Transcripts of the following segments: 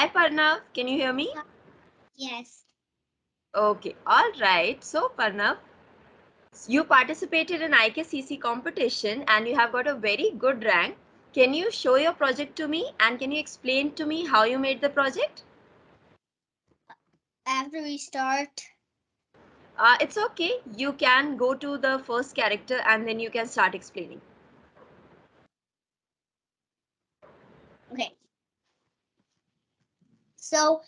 Hi Pranav, can you hear me? Yes. Okay, all right. So Pranav, you participated in IKCC competition and you have got a very good rank. Can you show your project to me and can you explain to me how you made the project? After we start. It's okay. You can go to the first character and then you can start explaining. Okay. So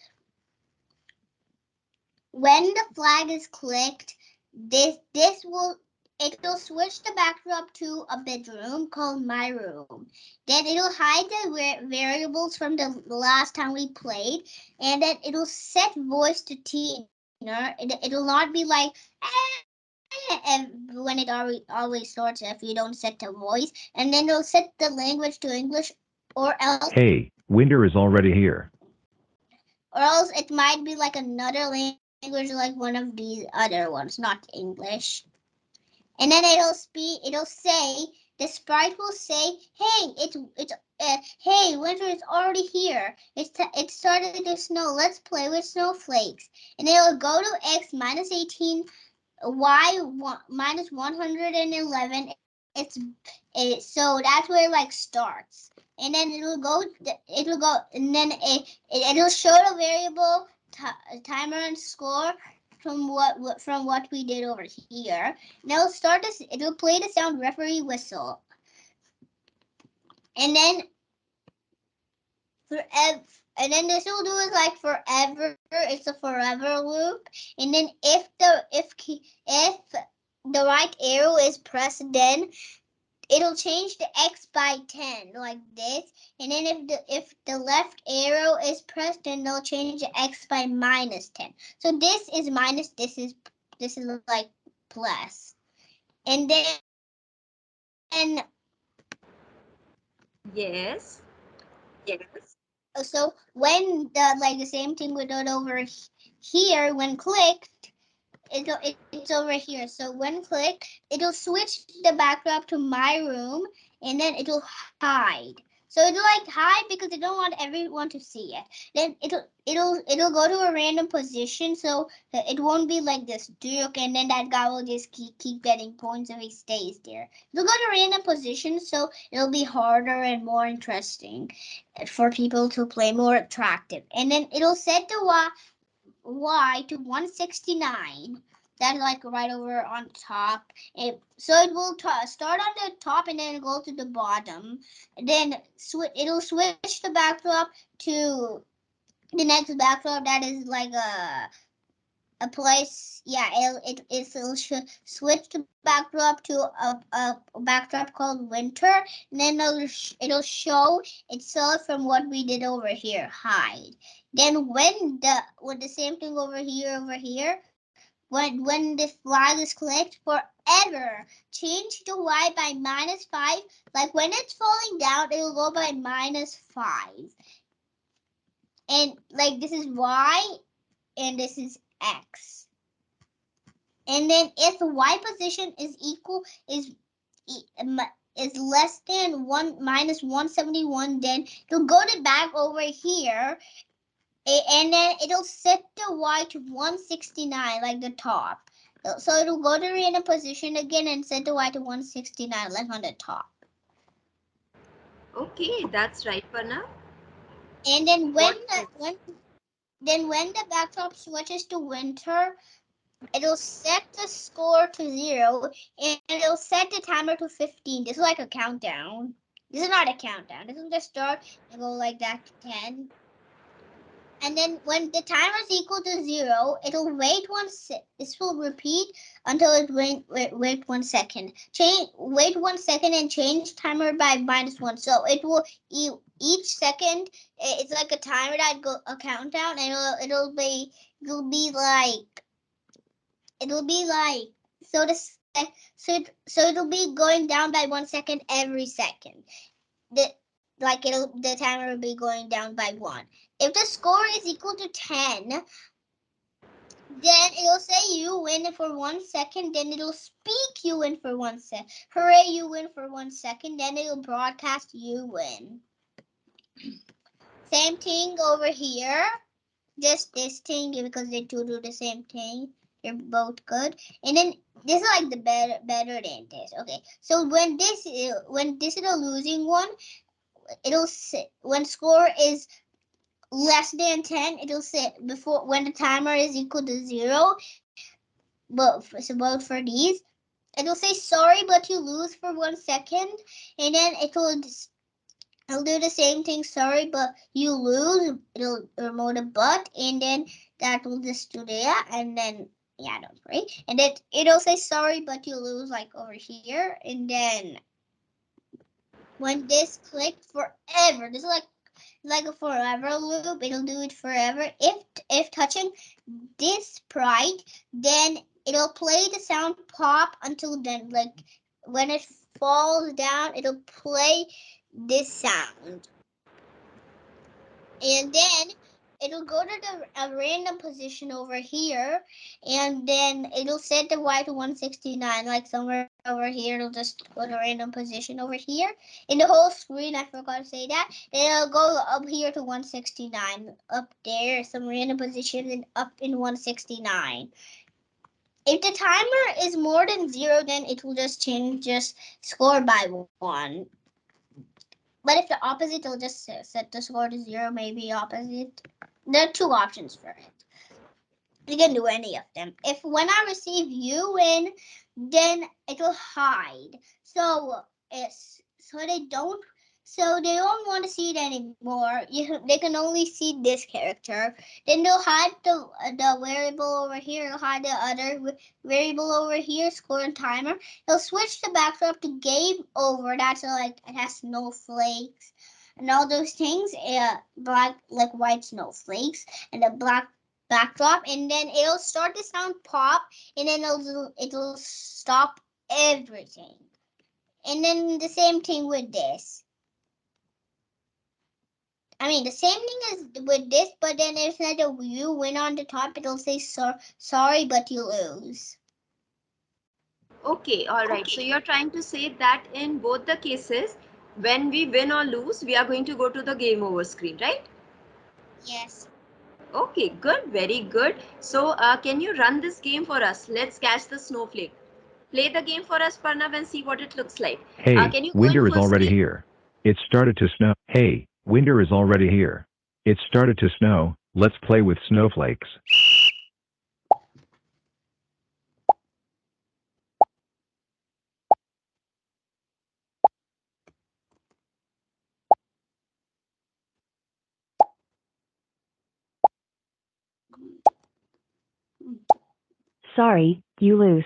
when the flag is clicked, it'll switch the backdrop to a bedroom called my room. Then it'll hide the variables from the last time we played, and then it'll set voice to Tina. It'll not be like when it always starts if you don't set the voice, and then it'll set the language to English, or else Hey, winter is already here. it might be like another language like one of these other ones, not English. And then it'll say, the sprite will say, hey, hey, winter is already here. It started to snow. Let's play with snowflakes. And it'll go to x minus 18, y minus 111. So that's where it like starts. And then it'll show the variable timer and score from what we did over here. And it'll play the sound referee whistle. And then forever, and then this will do is like forever. It's a forever loop. And then if the right arrow is pressed, then it'll change the x by 10 like this. And then if the left arrow is pressed, then it'll change the x by minus 10. So this is minus, this is like plus. And then Yes. so when the same thing we did over here, when clicked, it's over here. So when clicked, it'll switch the backdrop to my room, and then it'll hide. So it'll like hide because they don't want everyone to see it. Then it'll go to a random position, so it won't be like this Duke, and then that guy will just keep getting points if he stays there. It'll go to a random position, so it'll be harder and more interesting for people to play, more attractive. And then it'll set the Y to 169. That's like right over on top. So it will start on the top and then go to the bottom. Then it'll switch the backdrop to the next backdrop that is like a place. Yeah, it'll switch the backdrop to a backdrop called winter, and then it'll show itself from what we did over here, hide. Then with the same thing over here, when the flag is clicked, forever change the y by -5. Like when it's falling down, it'll go by -5. And like this is y and this is x. And then if the y position is equal is less than 171, then it'll go to back over here, and then it'll set the y to 169 like the top. So it'll go to random position again and set the y to 169 like on the top. Okay, that's right, Pranav. And then What else? when the backdrop switches to winter, it'll set the score to 0, and it'll set the timer to 15. This is like a countdown. This is not a countdown. This will just start and go like that to 10. And then when the timer is equal to 0, it'll wait this will repeat until it wait 1 second. Wait 1 second and change timer by -1. So it will each second. It's like a timer that go a countdown, and it'll be like so the so it'll be going down by 1 second every second. The the timer will be going down by 1. If the score is equal to 10, then it'll say you win for 1 second. Then it'll speak you win for 1 second. Hooray, you win for 1 second. Then it'll broadcast you win. Same thing over here. Just this thing because they two do the same thing. They're both good. And then this is like the better than this. Okay. So when this is a losing one, it'll say when score is less than 10, it'll say before when the timer is equal to 0. But for these, it'll say sorry, but you lose for 1 second, and then it'll do the same thing. Sorry, but you lose. It'll remove the but, and then that will just do that, and then yeah, don't worry. And then it'll say sorry, but you lose like over here, and then when this clicked forever, this is like a forever loop. It'll do it forever. If touching this sprite, then it'll play the sound pop until then. Like when it falls down, it'll play this sound. And then it'll go to a random position over here, and then it'll set the Y to 169, like somewhere over here. It'll just go to a random position over here in the whole screen. I forgot to say that. Then it'll go up here to 169, up there, some random position, and up in 169. If the timer is more than 0, then it will just change just score by 1. But if the opposite, it'll just set the score to 0, maybe opposite. There are two options for it. You can do any of them. If when I receive you win, then it will hide. So they don't want to see it anymore. They can only see this character. Then they'll hide the variable over here. They'll hide the other variable over here. Score and timer. They'll switch the backdrop to game over. That's like it has snowflakes and all those things. Black like white snowflakes and a black backdrop, and then it'll start the sound pop, and then it'll stop everything. And then the same thing with this. I mean, the same thing as with this, but then instead of you win on the top, it'll say sorry, but you lose. Okay, all right. So you're trying to say that in both the cases, when we win or lose, we are going to go to the game over screen, right? Yes. Okay, good, very good. So can you run this game for us? Let's catch the snowflake. Play the game for us, Pranav, and see what it looks like. Hey, Can you go in winter is full already screen? here. It started to snow. Hey, winter is already here. It started to snow. Let's play with snowflakes. Sorry, you lose.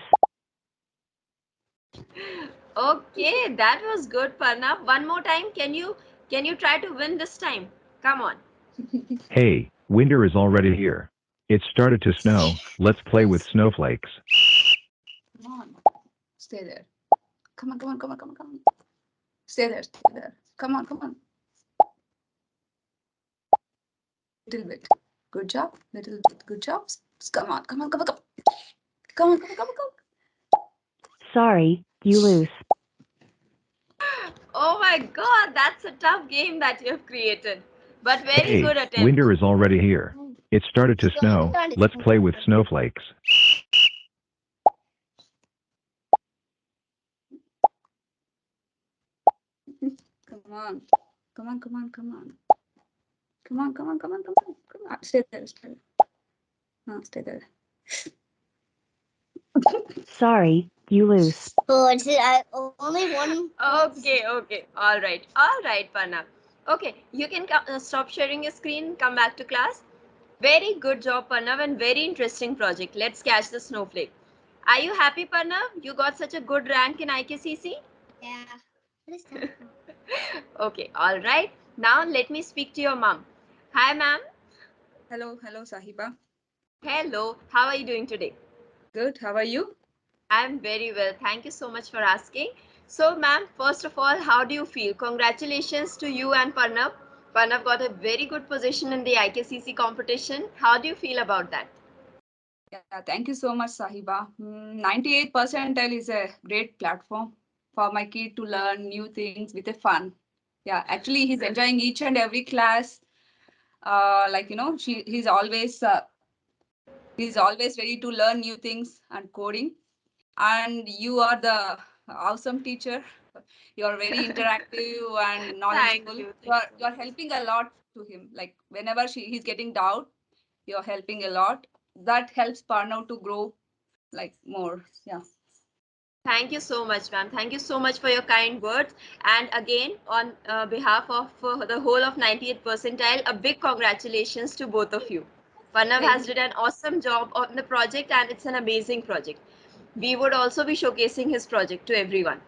Okay, that was good, Pranav. One more time. Can you try to win this time? Come on. Hey, winter is already here. It started to snow. Let's play with snowflakes. Come on. Stay there. Come on, come on, come on, come on, come on. Stay there, stay there. Come on, come on. Little bit. Good job. Little bit. Good job. Come on, come on, come on, come on. Come on, come on, come on, come on. Sorry, you lose. Oh my God, that's a tough game that you have created. But very Hey, good attempt. winter is already here. It started to snow. Let's play with snowflakes. Come on. Come on, come on, come on. Come on, come on, come on, come on. Come on. Stay there, stay there. No, stay there. Sorry, you lose. Oh, it's only one. Okay. All right, Pranav. Okay, you can stop sharing your screen, come back to class. Very good job, Pranav, and very interesting project. Let's catch the snowflake. Are you happy, Pranav? You got such a good rank in IKCC? Yeah. What is that? Okay, all right. Now let me speak to your mom. Hi, ma'am. Hello, hello, Sahiba. Hello. How are you doing today? Good. How are you? I'm very well. Thank you so much for asking. So, ma'am, first of all, how do you feel? Congratulations to you and Pranav. Pranav got a very good position in the IKCC competition. How do you feel about that? Yeah, thank you so much, Sahiba. 98 percentile is a great platform for my kid to learn new things with a fun. Yeah, actually, he's enjoying each and every class. like he's always ready to learn new things and coding. And you are the awesome teacher. You are very interactive and Thank knowledgeable. you. You Thank are, you so you are much. helping a lot to him. Like whenever he's getting doubt, you're helping a lot. That helps Parnav to grow like more. Yeah. Thank you so much, ma'am. Thank you so much for your kind words. And again, on behalf of the whole of 98th percentile, a big congratulations to both of you. Pranav Same has here. did an awesome job on the project and it's an amazing project. We would also be showcasing his project to everyone.